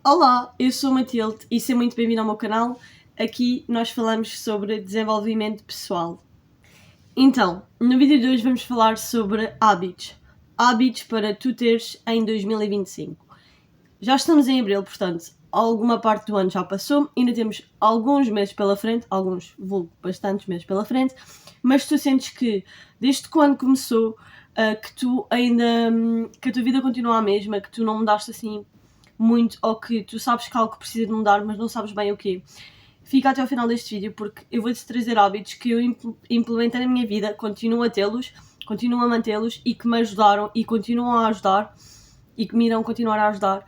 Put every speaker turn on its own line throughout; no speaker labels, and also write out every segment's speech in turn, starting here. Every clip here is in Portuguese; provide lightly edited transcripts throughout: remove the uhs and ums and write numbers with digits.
Olá, eu sou a Matilde e seja muito bem-vindo ao meu canal. Aqui nós falamos sobre desenvolvimento pessoal. Então, no vídeo de hoje vamos falar sobre hábitos. Hábitos para tu teres em 2025. Já estamos em abril, portanto, alguma parte do ano já passou, ainda temos alguns meses pela frente, bastantes meses pela frente, mas tu sentes que desde quando começou, que tu ainda, que a tua vida continua a mesma, que tu não mudaste assim muito, ou que tu sabes que algo precisa de mudar, mas não sabes bem o quê. Fica até ao final deste vídeo porque eu vou-te trazer hábitos que eu implementei na minha vida, continuo a tê-los, continuo a mantê-los e que me ajudaram e continuam a ajudar e que me irão continuar a ajudar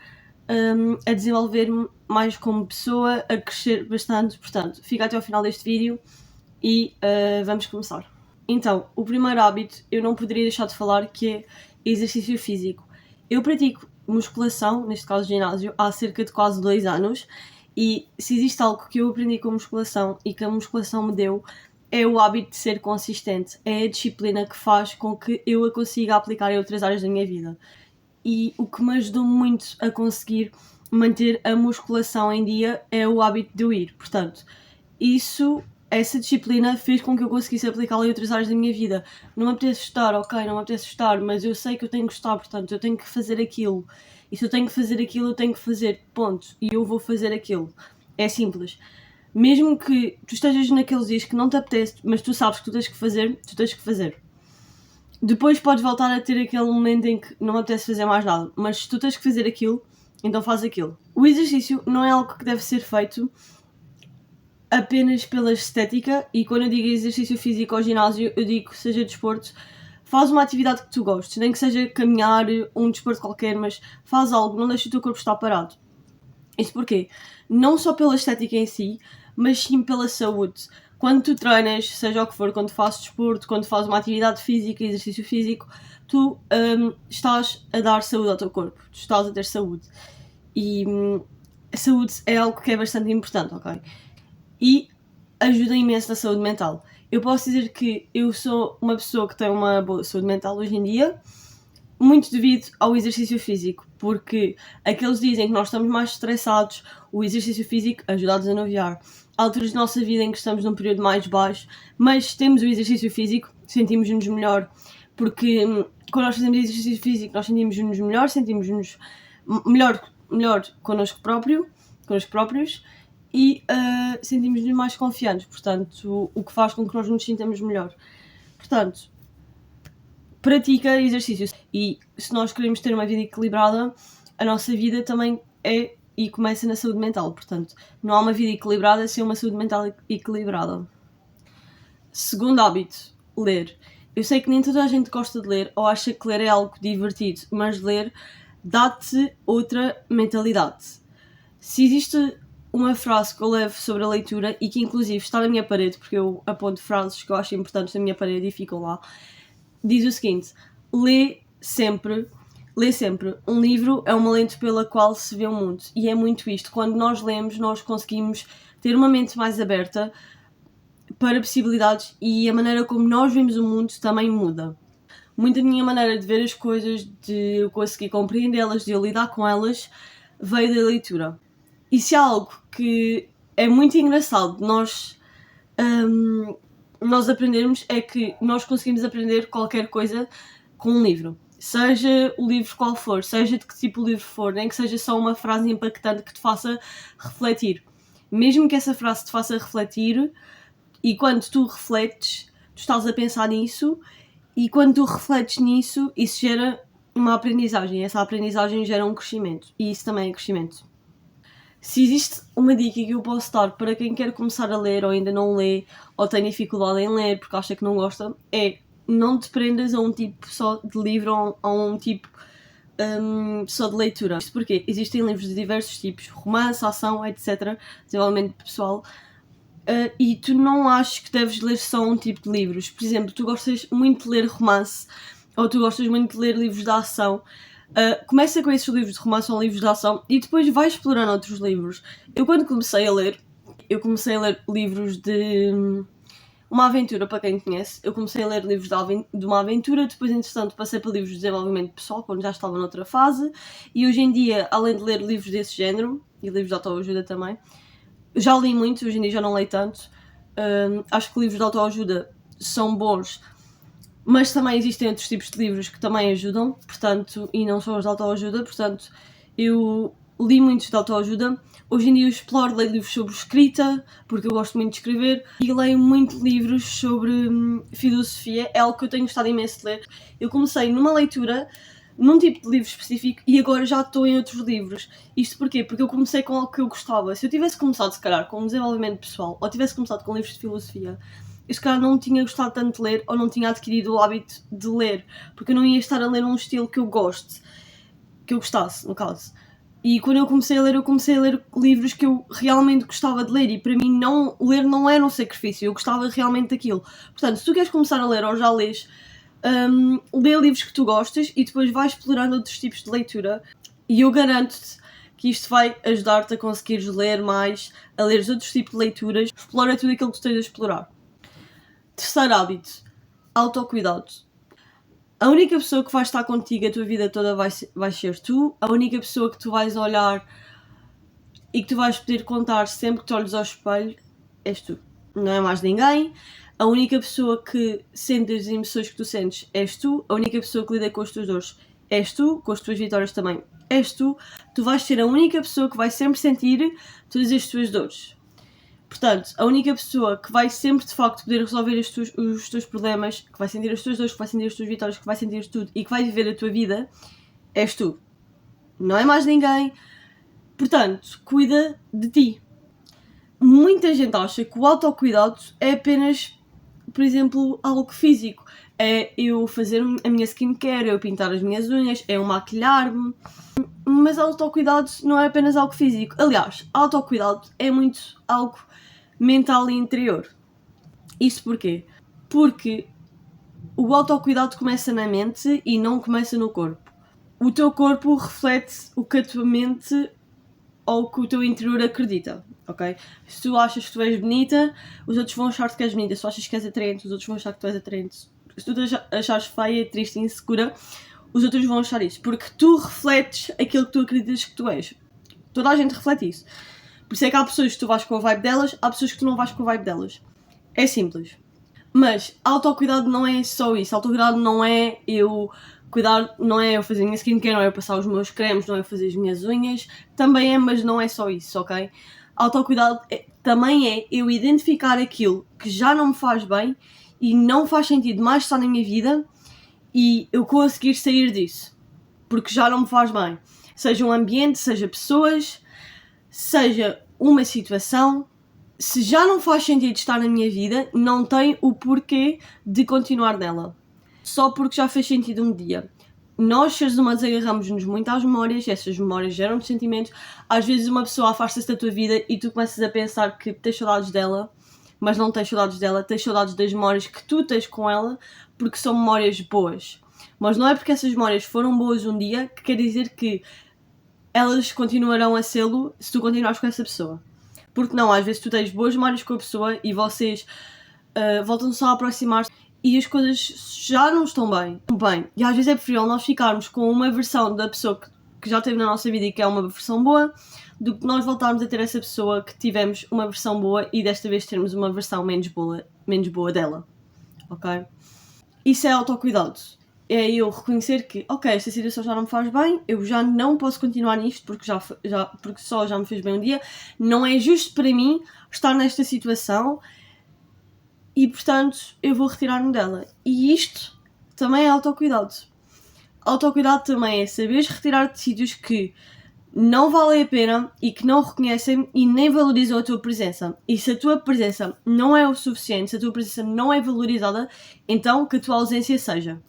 a desenvolver-me mais como pessoa, a crescer bastante. Portanto, fica até ao final deste vídeo e vamos começar. Então, o primeiro hábito eu não poderia deixar de falar, que é exercício físico. Eu pratico musculação, neste caso ginásio, há cerca de quase 2 anos, e se existe algo que eu aprendi com musculação e que a musculação me deu, é o hábito de ser consistente, é a disciplina que faz com que eu a consiga aplicar em outras áreas da minha vida. E o que me ajudou muito a conseguir manter a musculação em dia é o hábito de eu ir. Portanto, essa disciplina fez com que eu conseguisse aplicá-la em outras áreas da minha vida. Não me apetece estudar, ok, não me apetece estudar, mas eu sei que eu tenho que estudar, portanto, eu tenho que fazer aquilo. E se eu tenho que fazer aquilo, eu tenho que fazer, ponto. E eu vou fazer aquilo. É simples. Mesmo que tu estejas naqueles dias que não te apetece, mas tu sabes que tu tens que fazer, tu tens que fazer. Depois podes voltar a ter aquele momento em que não me apetece fazer mais nada, mas se tu tens que fazer aquilo, então faz aquilo. O exercício não é algo que deve ser feito apenas pela estética, e quando eu digo exercício físico ao ginásio, eu digo que seja desporto, faz uma atividade que tu gostes, nem que seja caminhar, um desporto qualquer, mas faz algo, não deixa o teu corpo estar parado. Isso porquê? Não só pela estética em si, mas sim pela saúde. Quando tu treinas, seja o que for, quando fazes desporto, quando fazes uma atividade física, exercício físico, tu estás a dar saúde ao teu corpo, tu estás a ter saúde. E a saúde é algo que é bastante importante, ok? E ajuda imenso na saúde mental. Eu posso dizer que eu sou uma pessoa que tem uma boa saúde mental hoje em dia, muito devido ao exercício físico, porque aqueles dias em que nós estamos mais estressados, o exercício físico ajuda a desanuviar. Há alturas da nossa vida em que estamos num período mais baixo, mas temos o exercício físico, sentimos-nos melhor, porque quando nós fazemos exercício físico nós sentimos-nos melhor, sentimos-nos melhor connosco próprios e sentimos-nos mais confiantes, portanto, o que faz com que nós nos sintamos melhor. Portanto, pratica exercícios. E se nós queremos ter uma vida equilibrada, a nossa vida também é e começa na saúde mental. Portanto, não há uma vida equilibrada sem uma saúde mental equilibrada. Segundo hábito, ler. Eu sei que nem toda a gente gosta de ler ou acha que ler é algo divertido, mas ler dá-te outra mentalidade. Se existe uma frase que eu levo sobre a leitura e que inclusive está na minha parede, porque eu aponto frases que eu acho importantes na minha parede e ficam lá, diz o seguinte: lê sempre. Um livro é uma lente pela qual se vê o mundo. E é muito isto. Quando nós lemos, nós conseguimos ter uma mente mais aberta para possibilidades e a maneira como nós vemos o mundo também muda. Muito a minha maneira de ver as coisas, de eu conseguir compreendê-las, de eu lidar com elas, veio da leitura. E se há algo que é muito engraçado nós aprendermos, é que nós conseguimos aprender qualquer coisa com um livro. Seja o livro qual for, seja de que tipo de livro for, nem que seja só uma frase impactante que te faça refletir. Mesmo que essa frase te faça refletir, e quando tu refletes, tu estás a pensar nisso, e quando tu refletes nisso, isso gera uma aprendizagem. Essa aprendizagem gera um crescimento. E isso também é crescimento. Se existe uma dica que eu posso dar para quem quer começar a ler ou ainda não lê, ou tem dificuldade em ler porque acha que não gosta, é não te prendas a um tipo só de livro ou a um tipo só de leitura. Isto porque existem livros de diversos tipos, romance, ação, etc., desenvolvimento pessoal, e tu não achas que deves ler só um tipo de livros. Por exemplo, tu gostas muito de ler romance ou tu gostas muito de ler livros de ação, começa com esses livros de romance ou livros de ação e depois vai explorando outros livros. Eu quando comecei a ler livros de uma aventura, para quem conhece. Eu comecei a ler livros de uma aventura, depois entretanto passei para livros de desenvolvimento pessoal quando já estava noutra fase, e hoje em dia, além de ler livros desse género, e livros de autoajuda também. Já li muito, hoje em dia já não leio tanto. Acho que livros de autoajuda são bons, mas também existem outros tipos de livros que também ajudam, portanto, e não só os de autoajuda, portanto, eu li muitos de autoajuda. Hoje em dia eu exploro, leio livros sobre escrita, porque eu gosto muito de escrever, e leio muito livros sobre filosofia, é algo que eu tenho gostado imenso de ler. Eu comecei numa leitura, num tipo de livro específico, e agora já estou em outros livros. Isto porquê? Porque eu comecei com algo que eu gostava. Se eu tivesse começado, se calhar, com desenvolvimento pessoal, ou tivesse começado com livros de filosofia, eu se calhar não tinha gostado tanto de ler, ou não tinha adquirido o hábito de ler, porque eu não ia estar a ler um estilo que eu goste, que eu gostasse, no caso. E quando eu comecei a ler livros que eu realmente gostava de ler, e para mim ler não era um sacrifício, eu gostava realmente daquilo. Portanto, se tu queres começar a ler ou já lês, lê livros que tu gostas e depois vais explorando outros tipos de leitura, e eu garanto-te que isto vai ajudar-te a conseguires ler mais, a ler outros tipos de leituras, explora tudo aquilo que tu tens a explorar. Terceiro hábito, autocuidado. A única pessoa que vai estar contigo a tua vida toda vai ser tu. A única pessoa que tu vais olhar e que tu vais poder contar sempre que te olhes ao espelho és tu. Não é mais ninguém. A única pessoa que sente as emoções que tu sentes és tu. A única pessoa que lida com as tuas dores és tu. Com as tuas vitórias também és tu. Tu vais ser a única pessoa que vai sempre sentir todas as tuas dores. Portanto, a única pessoa que vai sempre, de facto, poder resolver os teus problemas, que vai sentir as tuas dores, que vai sentir as tuas vitórias, que vai sentir tudo e que vai viver a tua vida, és tu. Não é mais ninguém. Portanto, cuida de ti. Muita gente acha que o autocuidado é apenas, por exemplo, algo físico. É eu fazer a minha skincare, é eu pintar as minhas unhas, é eu maquilhar-me. Mas autocuidado não é apenas algo físico. Aliás, autocuidado é muito algo mental e interior. Isto porquê? Porque o autocuidado começa na mente e não começa no corpo. O teu corpo reflete o que a tua mente ou o que o teu interior acredita, ok? Se tu achas que tu és bonita, os outros vão achar que és bonita. Se tu achas que és atraente, os outros vão achar que tu és atraente. Se tu te achares feia, triste e insegura, os outros vão achar isso. Porque tu refletes aquilo que tu acreditas que tu és. Toda a gente reflete isso. Por isso é que há pessoas que tu vais com a vibe delas, há pessoas que tu não vais com a vibe delas. É simples. Mas autocuidado não é só isso. Autocuidado não é eu cuidar, não é eu fazer a minha skincare, não é eu passar os meus cremes, não é eu fazer as minhas unhas. Também é, mas não é só isso, ok? Autocuidado também é eu identificar aquilo que já não me faz bem e não faz sentido mais estar na minha vida e eu conseguir sair disso. Porque já não me faz bem. Seja um ambiente, seja pessoas, seja uma situação, se já não faz sentido estar na minha vida, não tem o porquê de continuar nela. Só porque já fez sentido um dia. Nós, seres humanos, agarramos-nos muito às memórias, e essas memórias geram sentimentos. Às vezes uma pessoa afasta-se da tua vida e tu começas a pensar que tens saudades dela, mas não tens saudades dela, tens saudades das memórias que tu tens com ela, porque são memórias boas. Mas não é porque essas memórias foram boas um dia que quer dizer que elas continuarão a sê-lo se tu continuares com essa pessoa. Porque não, às vezes tu tens boas memórias com a pessoa e vocês voltam só a aproximar-se e as coisas já não estão bem. E às vezes é preferível nós ficarmos com uma versão da pessoa que já teve na nossa vida e que é uma versão boa, do que nós voltarmos a ter essa pessoa que tivemos uma versão boa e desta vez termos uma versão menos boa dela. Ok? Isso é autocuidado. É eu reconhecer que, ok, esta situação já não me faz bem, eu já não posso continuar nisto porque só já me fez bem um dia, não é justo para mim estar nesta situação e, portanto, eu vou retirar-me dela. E isto também é autocuidado. Autocuidado também é saberes retirar-te de sítios que não valem a pena e que não reconhecem e nem valorizam a tua presença. E se a tua presença não é o suficiente, se a tua presença não é valorizada, então que a tua ausência seja.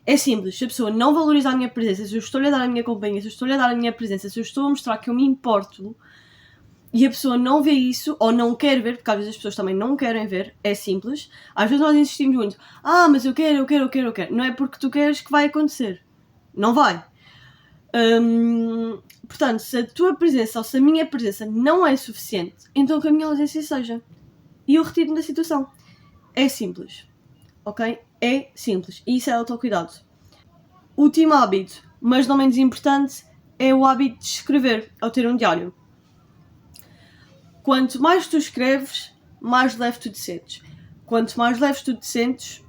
É simples, se a pessoa não valoriza a minha presença, se eu estou-lhe a dar a minha companhia, se eu estou-lhe a dar a minha presença, se eu estou a mostrar que eu me importo e a pessoa não vê isso ou não quer ver, porque às vezes as pessoas também não querem ver, é simples. Às vezes nós insistimos muito, mas eu quero. Não é porque tu queres que vai acontecer. Não vai. Portanto, se a tua presença ou se a minha presença não é suficiente, então que a minha ausência seja. E eu retiro-me da situação. É simples. Ok? É simples. E isso é autocuidado. Último hábito, mas não menos importante, é o hábito de escrever, ou ter um diário. quanto mais tu escreves, mais leve tu te sentes. Quanto mais leve tu te sentes,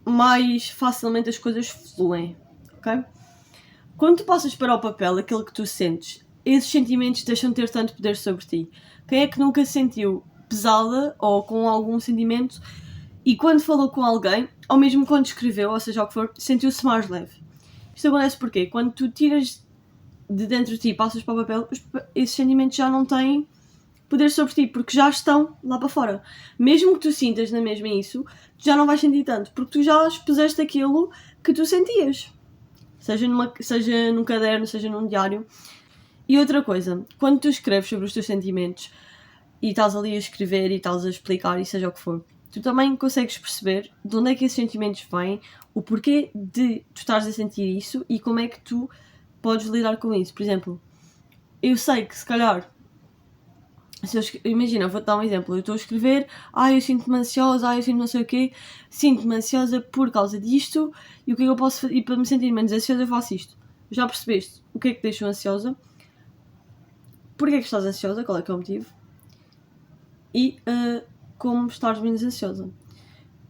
mais facilmente as coisas fluem, ok? Quando tu passas para o papel aquilo que tu sentes, esses sentimentos deixam de ter tanto poder sobre ti. Quem é que nunca se sentiu pesada ou com algum sentimento e quando falou com alguém, ou mesmo quando escreveu, ou seja o que for, sentiu-se mais leve? Isto acontece porque quando tu tiras de dentro de ti e passas para o papel, esses sentimentos já não têm poder sobre ti, porque já estão lá para fora. Mesmo que tu sintas na mesma isso, tu já não vais sentir tanto, porque tu já expuseste aquilo que tu sentias. Seja num caderno, seja num diário. E outra coisa, quando tu escreves sobre os teus sentimentos e estás ali a escrever e estás a explicar e seja o que for, tu também consegues perceber de onde é que esses sentimentos vêm, o porquê de tu estares a sentir isso e como é que tu podes lidar com isso. Por exemplo, eu sei que se calhar, imagina, eu vou-te dar um exemplo, eu estou a escrever, eu sinto-me ansiosa, eu sinto não sei o quê, sinto-me ansiosa por causa disto, e o que é que eu posso fazer? E para me sentir menos ansiosa eu faço isto. Já percebeste o que é que te deixa ansiosa? Porquê é que estás ansiosa? Qual é que é o motivo? E como estás menos ansiosa.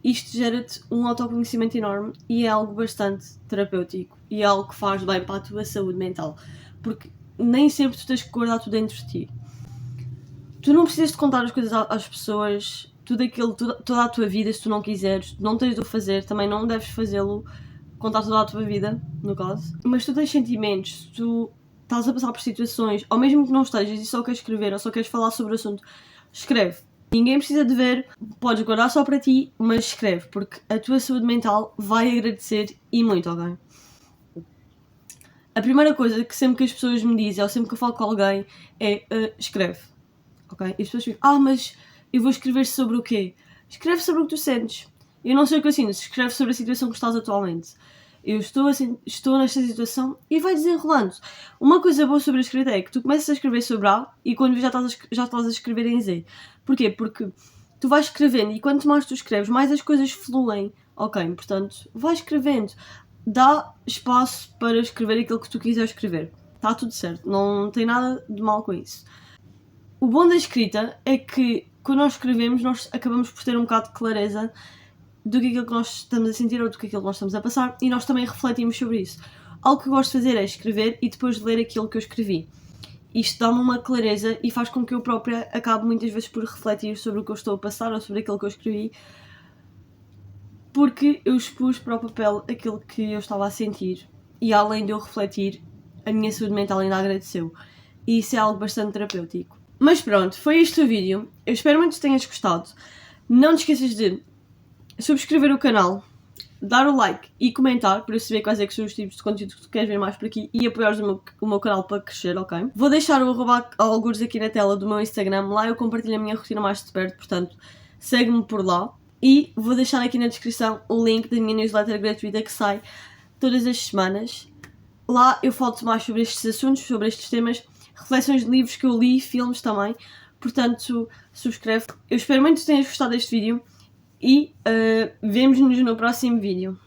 Isto gera-te um autoconhecimento enorme e é algo bastante terapêutico e é algo que faz bem para a tua saúde mental, porque nem sempre tu tens que guardar tudo dentro de ti. Tu não precisas de contar as coisas às pessoas, toda a tua vida, se tu não quiseres, não tens de o fazer, também não deves fazê-lo, contar toda a tua vida, no caso. Mas tu tens sentimentos, se tu estás a passar por situações, ou mesmo que não estejas e só queres escrever, ou só queres falar sobre o assunto, escreve. Ninguém precisa de ver, podes guardar só para ti, mas escreve, porque a tua saúde mental vai agradecer e muito alguém. A primeira coisa que sempre que as pessoas me dizem, ou sempre que eu falo com alguém, é escreve. Ok? E as pessoas ficam, mas eu vou escrever sobre o quê? Escreve sobre o que tu sentes. Eu não sei o que eu sinto, escreve sobre a situação que estás atualmente. Eu estou nesta situação e vai desenrolando. Uma coisa boa sobre a escrita é que tu começas a escrever sobre A e quando já estás a escrever em Z. Porquê? Porque tu vais escrevendo e quanto mais tu escreves, mais as coisas fluem. Ok, portanto, vai escrevendo. Dá espaço para escrever aquilo que tu quiseres escrever. Está tudo certo, não tem nada de mal com isso. O bom da escrita é que quando nós escrevemos, nós acabamos por ter um bocado de clareza do que é aquilo que nós estamos a sentir ou do que é aquilo que nós estamos a passar e nós também refletimos sobre isso. Algo que eu gosto de fazer é escrever e depois ler aquilo que eu escrevi. Isto dá-me uma clareza e faz com que eu própria acabe muitas vezes por refletir sobre o que eu estou a passar ou sobre aquilo que eu escrevi, porque eu expus para o papel aquilo que eu estava a sentir e além de eu refletir, a minha saúde mental ainda agradeceu. E isso é algo bastante terapêutico. Mas pronto, foi este o vídeo. Eu espero muito que tenhas gostado. Não te esqueças de subscrever o canal, dar o like e comentar para eu saber quais é que são os tipos de conteúdo que tu queres ver mais por aqui e apoiares o meu canal para crescer, ok? Vou deixar o algures aqui na tela do meu Instagram. Lá eu compartilho a minha rotina mais de perto, portanto, segue-me por lá. E vou deixar aqui na descrição o link da minha newsletter gratuita que sai todas as semanas. Lá eu falo mais sobre estes assuntos, sobre estes temas, reflexões de livros que eu li, filmes também. Portanto, subscreve. Eu espero muito que tenhas gostado deste vídeo e vemo-nos no próximo vídeo.